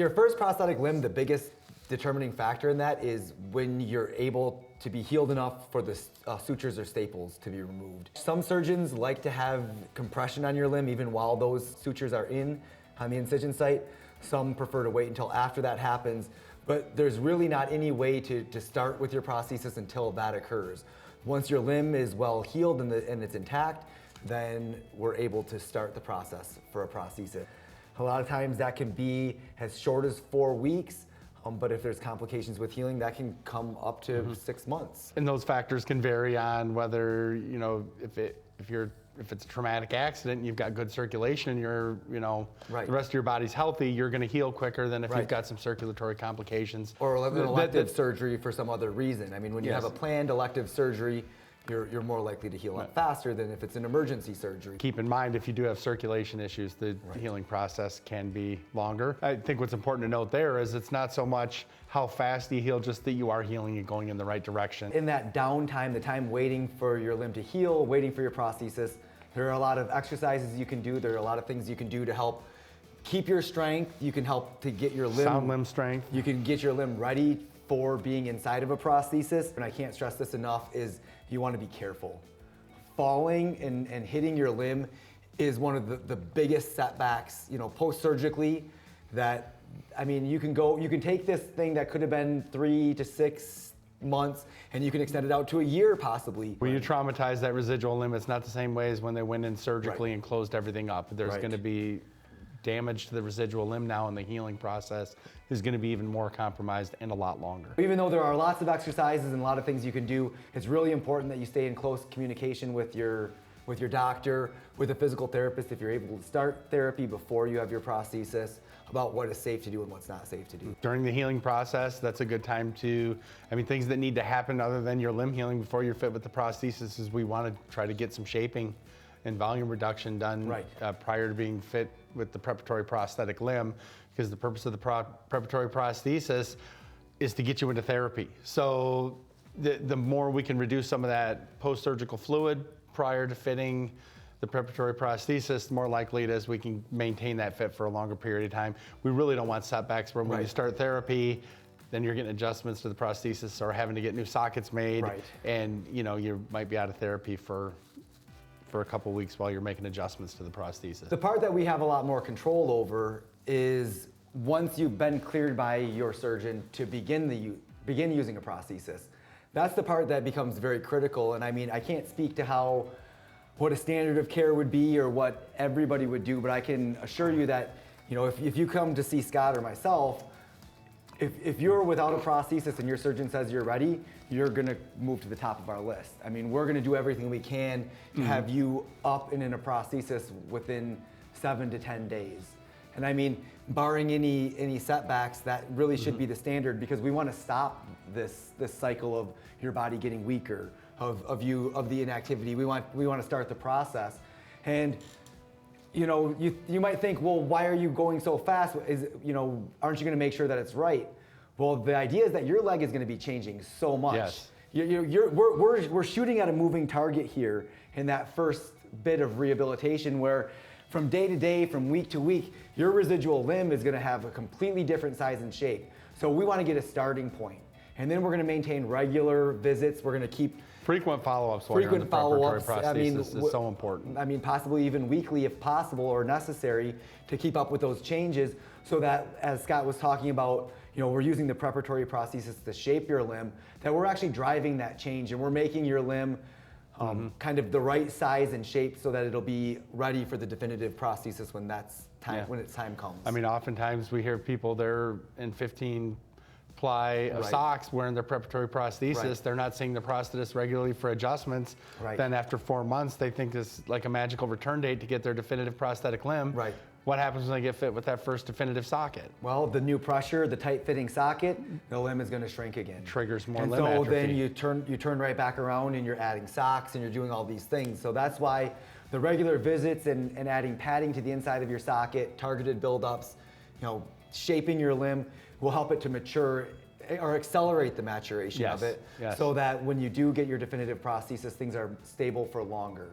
Your first prosthetic limb, the biggest determining factor in that is when you're able to be healed enough for the sutures or staples to be removed. Some surgeons like to have compression on your limb even while those sutures are in on the incision site. Some prefer to wait until after that happens, but there's really not any way to start with your prosthesis until that occurs. Once your limb is well healed and it's intact, then we're able to start the process for a prosthesis. A lot of times that can be as short as 4 weeks, but if there's complications with healing, that can come up to 6 months. And those factors can vary on whether, you know, if it's a traumatic accident and you've got good circulation and you're, you know, Right. the rest of your body's healthy, you're going to heal quicker than if you've got some circulatory complications. Or an elective surgery for some other reason. I mean, when you Yes. have a planned elective surgery, you're more likely to heal up faster than if it's an emergency surgery. Keep in mind, if you do have circulation issues, the healing process can be longer. I think what's important to note there is it's not so much how fast you heal, just that you are healing and going in the right direction. In that downtime, the time waiting for your limb to heal, waiting for your prosthesis, there are a lot of exercises you can do. There are a lot of things you can do to help keep your strength. You can help to get your limb. Sound limb strength. You can get your limb ready for being inside of a prosthesis. And I can't stress this enough, is you want to be careful. Falling and hitting your limb is one of the biggest setbacks, you know, post-surgically, that, I mean, you can take this thing that could have been 3 to 6 months and you can extend it out to a year possibly. When you traumatize that residual limb, it's not the same way as when they went in surgically and closed everything up. There's going to be damage to the residual limb now, and the healing process is going to be even more compromised and a lot longer. Even though there are lots of exercises and a lot of things you can do, it's really important that you stay in close communication with your doctor, with a physical therapist, if you're able to start therapy before you have your prosthesis, about what is safe to do and what's not safe to do. During the healing process, that's a good time to, I mean, things that need to happen other than your limb healing before you're fit with the prosthesis is we want to try to get some shaping and volume reduction done prior to being fit with the preparatory prosthetic limb, because the purpose of the preparatory prosthesis is to get you into therapy. So the more we can reduce some of that post-surgical fluid prior to fitting the preparatory prosthesis, the more likely it is we can maintain that fit for a longer period of time. We really don't want setbacks where when you start therapy, then you're getting adjustments to the prosthesis or having to get new sockets made, and you know, you might be out of therapy for a couple weeks while you're making adjustments to the prosthesis. The part that we have a lot more control over is once you've been cleared by your surgeon to begin using a prosthesis. That's the part that becomes very critical. And I mean, I can't speak to what a standard of care would be or what everybody would do, but I can assure you that, you know, if you come to see Scott or myself, if you're without a prosthesis and your surgeon says you're ready, you're gonna move to the top of our list. I mean, we're gonna do everything we can to have you up and in a prosthesis within 7 to 10 days. And I mean, barring any setbacks, that really should be the standard, because we wanna stop this cycle of your body getting weaker, of the inactivity. We wanna start the process. And you know, you might think, well, why are you going so fast? You know, aren't you going to make sure that it's right? Well, the idea is that your leg is going to be changing so much. Yes. We're shooting at a moving target here in that first bit of rehabilitation, where from day to day, from week to week, your residual limb is going to have a completely different size and shape. So we want to get a starting point. And then we're going to maintain regular visits. We're going to keep frequent follow-ups while you're on the preparatory prosthesis is so important. I mean, possibly even weekly if possible or necessary, to keep up with those changes, so that, as Scott was talking about, you know, we're using the preparatory prosthesis to shape your limb, that we're actually driving that change and we're making your limb kind of the right size and shape so that it'll be ready for the definitive prosthesis when when its time comes. I mean, oftentimes we hear people, they're in 15 ply of socks wearing their preparatory prosthesis. They're not seeing the prosthetist regularly for adjustments. Then after 4 months, they think it's like a magical return date to get their definitive prosthetic limb. What happens when they get fit with that first definitive socket? Well, the new pressure, the tight fitting socket, the limb is going to shrink again. Triggers more limb atrophy. atrophy. Then you turn right back around and you're adding socks and you're doing all these things. So that's why the regular visits and adding padding to the inside of your socket, targeted buildups, you know, shaping your limb will help it to mature or accelerate the maturation of it, so that when you do get your definitive prosthesis, things are stable for longer.